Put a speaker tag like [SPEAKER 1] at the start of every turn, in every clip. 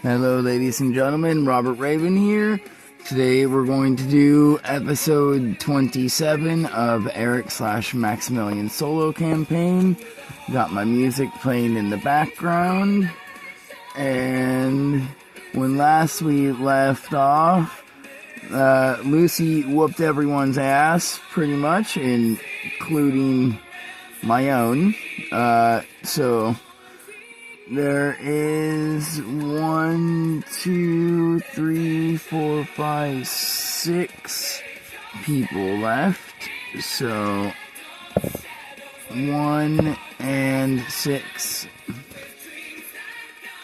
[SPEAKER 1] Hello, ladies and gentlemen, Robert Raven here. Today we're going to do episode 27 of Eric/Maximilian solo campaign. Got my music playing in the background. And when last we left off, Lucy whooped everyone's ass, pretty much, including my own. So there is 1, 2, 3, 4, 5, 6 people left. So 1 and 6.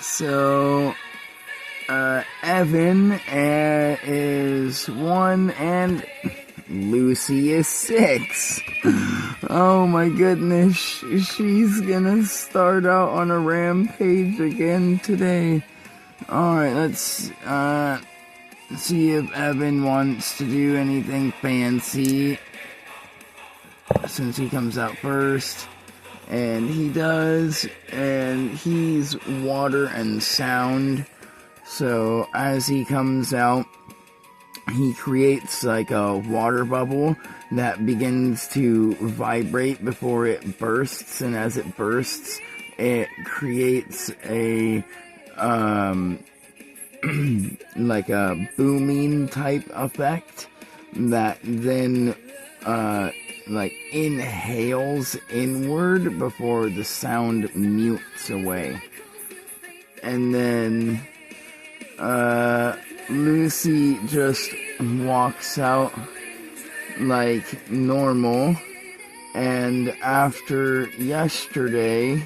[SPEAKER 1] So Evan is 1 and Lucy is 6. Oh my goodness, she's gonna start out on a rampage again today. Alright, let's see if Evan wants to do anything fancy, since he comes out first. And he does, and he's water and sound. So as he comes out, he creates like a water bubble that begins to vibrate before it bursts, and as it bursts, it creates a like a booming type effect that then like inhales inward before the sound mutes away. And then Lucy just walks out like normal, and after yesterday,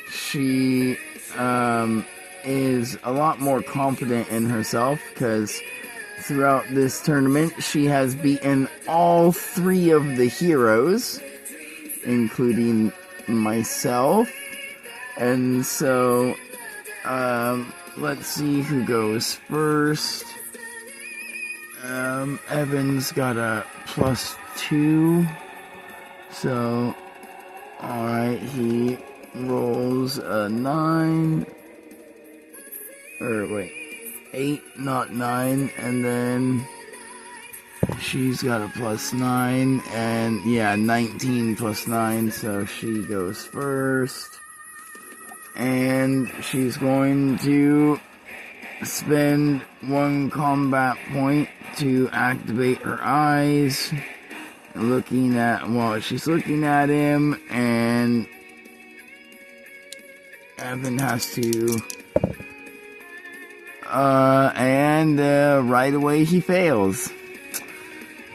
[SPEAKER 1] she is a lot more confident in herself, because throughout this tournament, she has beaten all 3 of the heroes, including myself. And so, let's see who goes first. Evan's got a +2. So, alright, he rolls a 9. Or wait, 8, not 9. And then she's got a +9. And yeah, 19 + 9. So she goes first. And she's going to spend 1 combat point to activate her eyes, she's looking at him, and Evan has to, and right away he fails.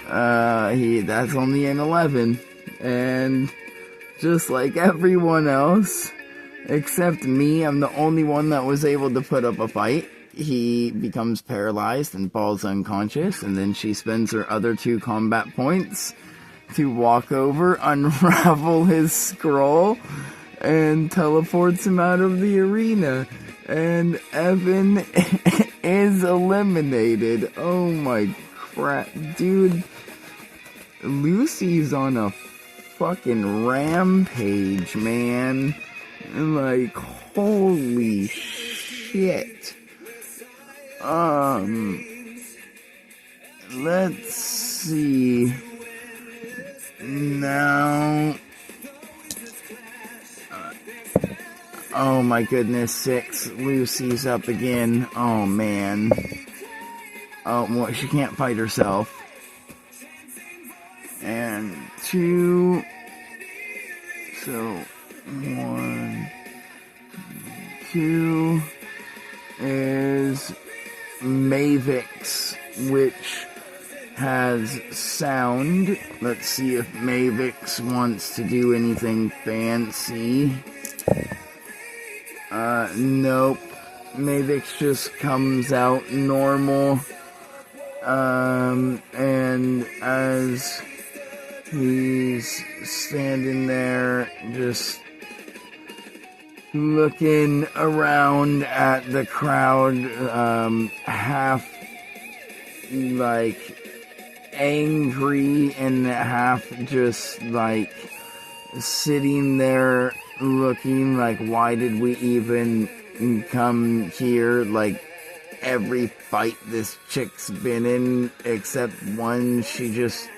[SPEAKER 1] That's only an 11, and just like everyone else, except me, I'm the only one that was able to put up a fight. He becomes paralyzed and falls unconscious, and then she spends her other 2 combat points to walk over, unravel his scroll, and teleports him out of the arena. And Evan is eliminated. Oh my crap, dude. Lucy's on a fucking rampage, man. Like, holy shit. Let's see. Now, oh my goodness, 6. Lucy's up again. Oh man. Oh, well, she can't fight herself. And 2. So, 1, 2 is Mavix, which has sound. Let's see if Mavix wants to do anything fancy. Nope. Mavix just comes out normal. And as he's standing there, just looking around at the crowd, half like angry and half just like sitting there looking like, why did we even come here like every fight this chick's been in, except one she just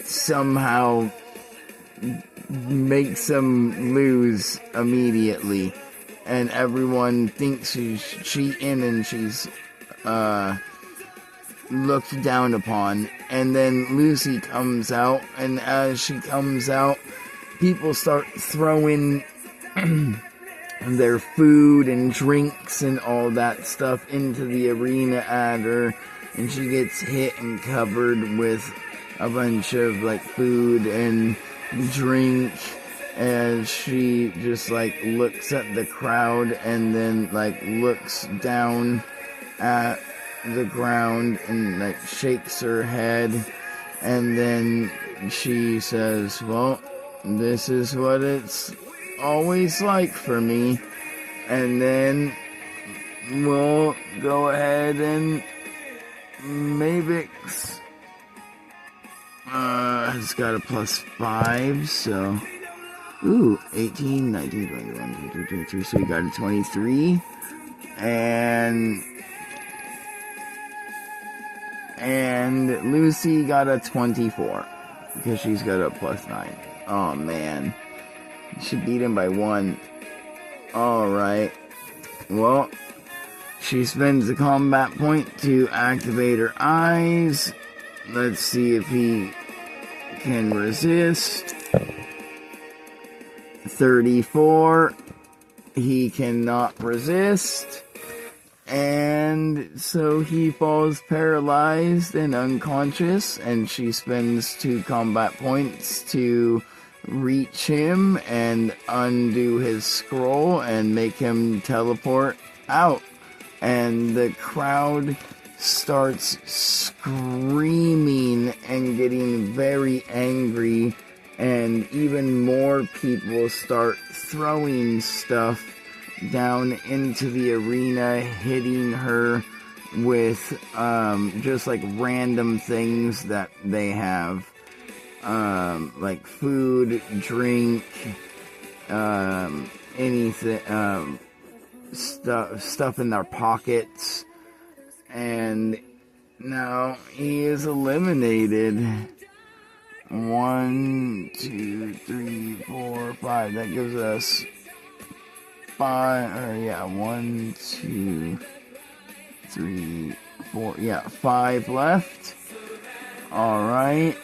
[SPEAKER 1] somehow makes them lose immediately. And everyone thinks she's cheating and she's looked down upon. And then Lucy comes out, and as she comes out, people start throwing their food and drinks and all that stuff into the arena at her, and she gets hit and covered with a bunch of like food and drink, as she just like looks at the crowd and then like looks down at the ground and like shakes her head, and then she says, well, this is what it's always like for me. And then we'll go ahead and Mavix has got a +5, so 18, 19, 21, 22, 23, so we got a 23, and Lucy got a 24, because she's got a +9. Oh man, she beat him by 1. Alright, well, she spends the combat point to activate her eyes. Let's see if he can resist. 34, he cannot resist, and so he falls paralyzed and unconscious, and she spends 2 combat points to reach him and undo his scroll and make him teleport out. And the crowd starts screaming and getting very angry, and even more people start throwing stuff down into the arena, hitting her with just like random things that they have, like food, drink, anything, stuff in their pockets. And now he is eliminated. 1, 2, 3, 4, 5. That gives us 5. Or yeah, 1, 2, 3, 4. Yeah, 5 left. Alright.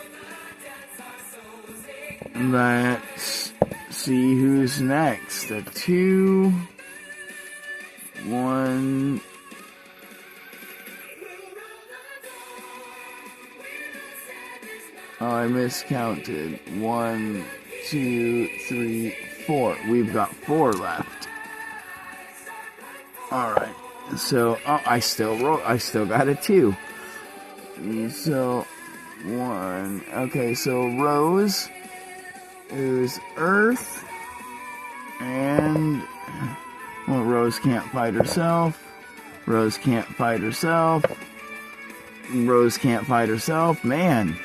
[SPEAKER 1] Let's see who's next. A 2, 1. Oh, I miscounted. 1, 2, 3, 4. We've got 4 left. Alright. So, I still got a 2. So, 1. Okay, so Rose, who's Earth, and, well, Rose can't fight herself. Rose can't fight herself. Rose can't fight herself. Man.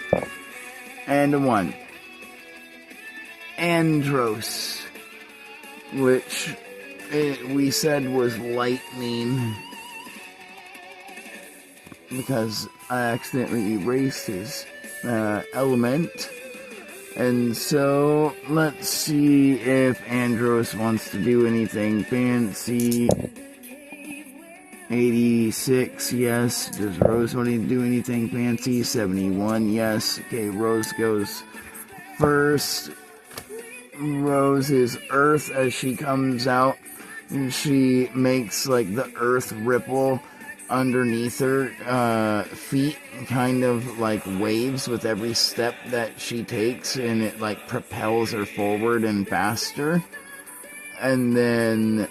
[SPEAKER 1] And a 1. Andros, which we said was lightning, because I accidentally erased his element. And so, let's see if Andros wants to do anything fancy. 86, yes. Does Rose want to do anything fancy? 71, yes. Okay, Rose goes first. Rose is Earth as she comes out, and she makes like the earth ripple underneath her feet, kind of like waves with every step that she takes, and it like propels her forward and faster. And then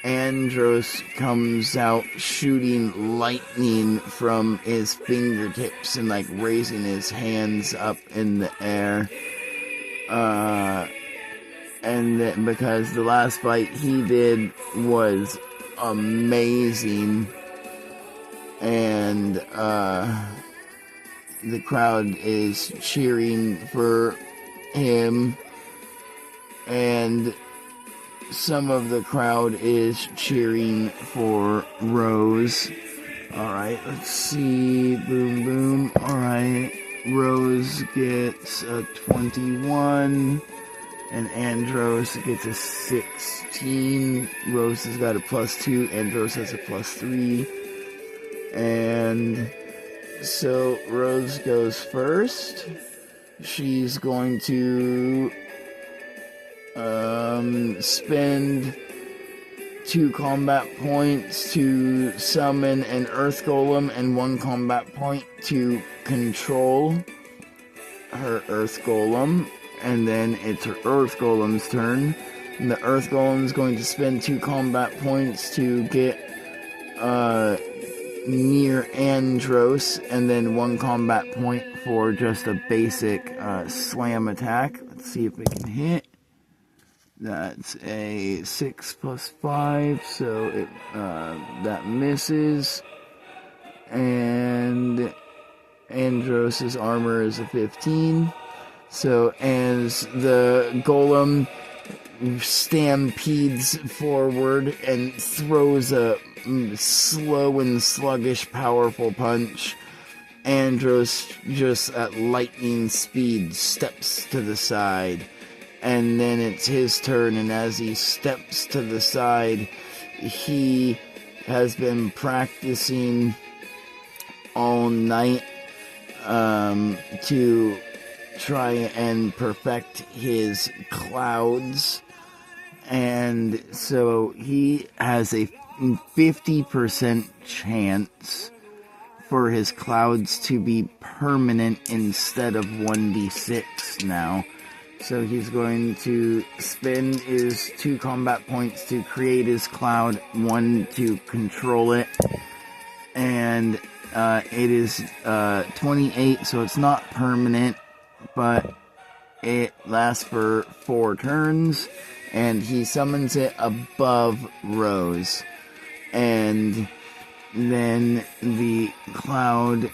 [SPEAKER 1] Andros comes out shooting lightning from his fingertips and like raising his hands up in the air. And then, because the last fight he did was amazing, and the crowd is cheering for him, and some of the crowd is cheering for Rose. Alright, let's see. Boom, boom. Alright, Rose gets a 21. And Andros gets a 16. Rose has got a +2. Andros has a +3. And so Rose goes first. She's going to spend 2 combat points to summon an Earth Golem and 1 combat point to control her Earth Golem. And then it's her Earth Golem's turn. And the Earth Golem is going to spend 2 combat points to get near Andros, and then 1 combat point for just a basic slam attack. Let's see if it can hit. That's a 6 + 5, so it that misses. And Andros's armor is a 15. So as the golem stampedes forward and throws a slow and sluggish powerful punch, Andros just at lightning speed steps to the side. And then it's his turn, and as he steps to the side, he has been practicing all night to try and perfect his clouds. And so he has a 50% chance for his clouds to be permanent instead of 1d6 now. So he's going to spend his 2 combat points to create his cloud, 1 to control it, and it is 28, so it's not permanent, but it lasts for 4 turns, and he summons it above Rose. And then the cloud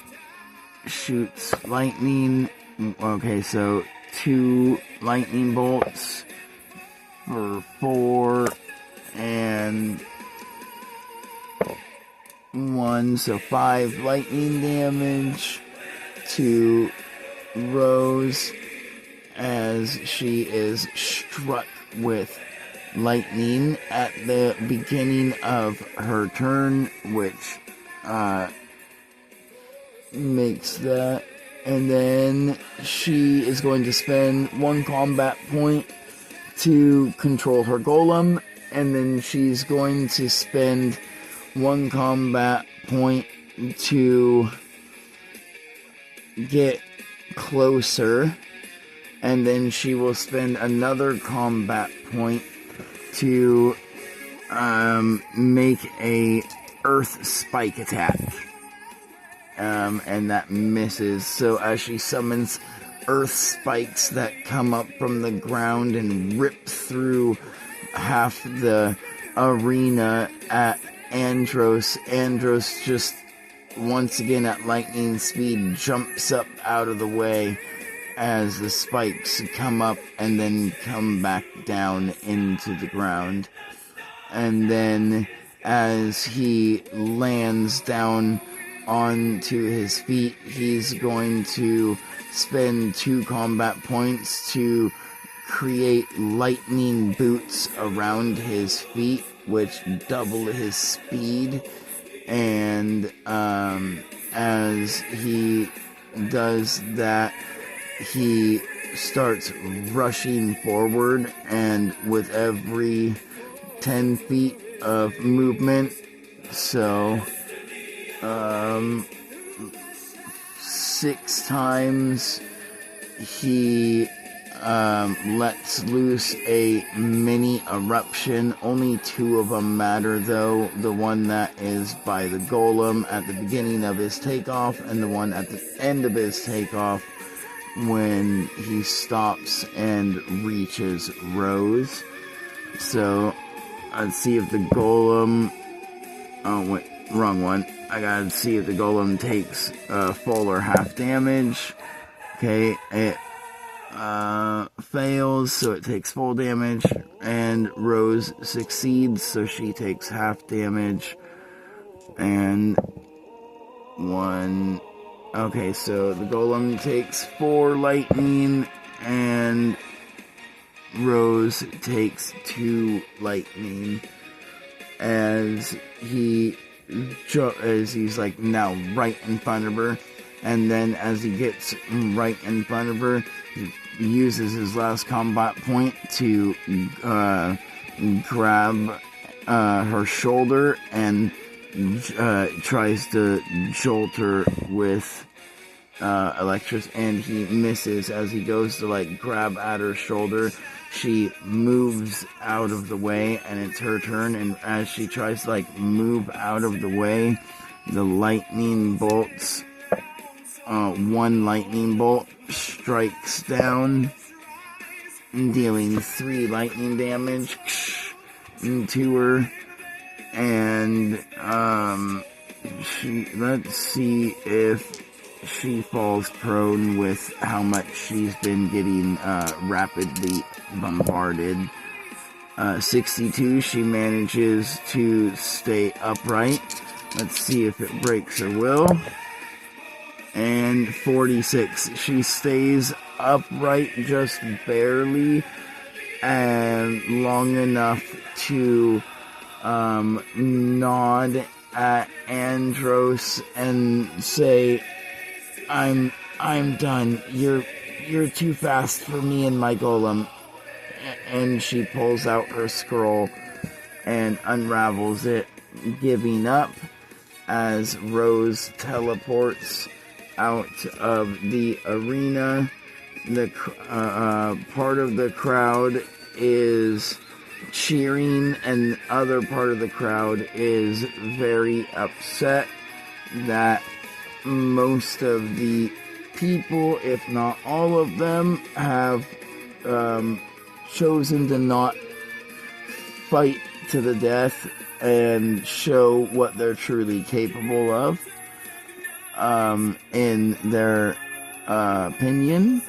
[SPEAKER 1] shoots lightning. Okay, so 2 lightning bolts for 4 and 1, so 5 lightning damage to Rose as she is struck with lightning at the beginning of her turn, which makes that. And then she is going to spend 1 combat point to control her golem, and then she's going to spend 1 combat point to get closer, and then she will spend another combat point to make a earth spike attack. And that misses. So as she summons earth spikes that come up from the ground and rip through half the arena at Andros, Andros just once again at lightning speed jumps up out of the way as the spikes come up and then come back down into the ground. And then as he lands down onto his feet, he's going to spend 2 combat points to create lightning boots around his feet, which double his speed. And as he does that, he starts rushing forward, and with every 10 feet of movement, so 6 times he lets loose a mini eruption. Only 2 of them matter though. The one that is by the golem at the beginning of his takeoff, and the one at the end of his takeoff when he stops and reaches Rose. So let's see if the golem... Oh wait, wrong one. I gotta see if the golem takes full or half damage. Okay, it fails, so it takes full damage, and Rose succeeds, so she takes half damage, and 1. Okay, so the golem takes 4 lightning, and Rose takes 2 lightning, as he's like now right in front of her. And then as he gets right in front of her, he uses his last combat point to grab her shoulder and tries to jolt her with electricity, and he misses. As he goes to like grab at her shoulder, she moves out of the way, and it's her turn. And as she tries to like move out of the way, the lightning bolts, 1 lightning bolt strikes down, dealing 3 lightning damage to her. And let's see if she falls prone with how much she's been getting rapidly bombarded. 62, she manages to stay upright. Let's see if it breaks her will. And 46, she stays upright just barely, and long enough to nod at Andros and say, I'm done. You're too fast for me and my golem. And she pulls out her scroll and unravels it, giving up, as Rose teleports out of the arena. The part of the crowd is cheering, and the other part of the crowd is very upset that most of the people, if not all of them, have chosen to not fight to the death and show what they're truly capable of, in their opinion.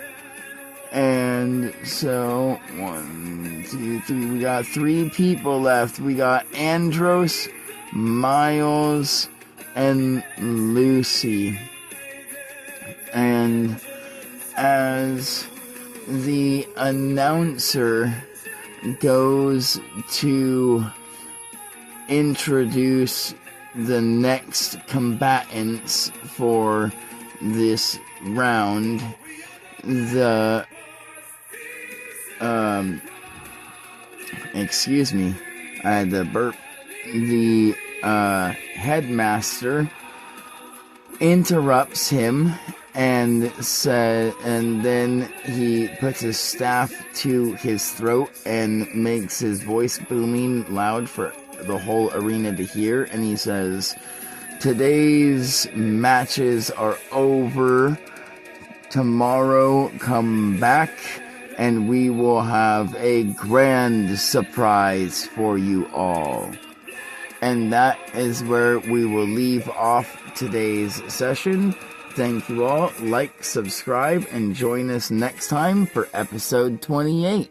[SPEAKER 1] And so 1, 2, 3, we got 3 people left. We got Andros, Miles, and Lucy. And as the announcer goes to introduce the next combatants for this round, the excuse me, I had to burp. The headmaster interrupts him and then he puts his staff to his throat and makes his voice booming loud for the whole arena to hear, and he says, "Today's matches are over. Tomorrow come back and we will have a grand surprise for you all." And that is where we will leave off today's session. Thank you all. Like, subscribe, and join us next time for episode 28.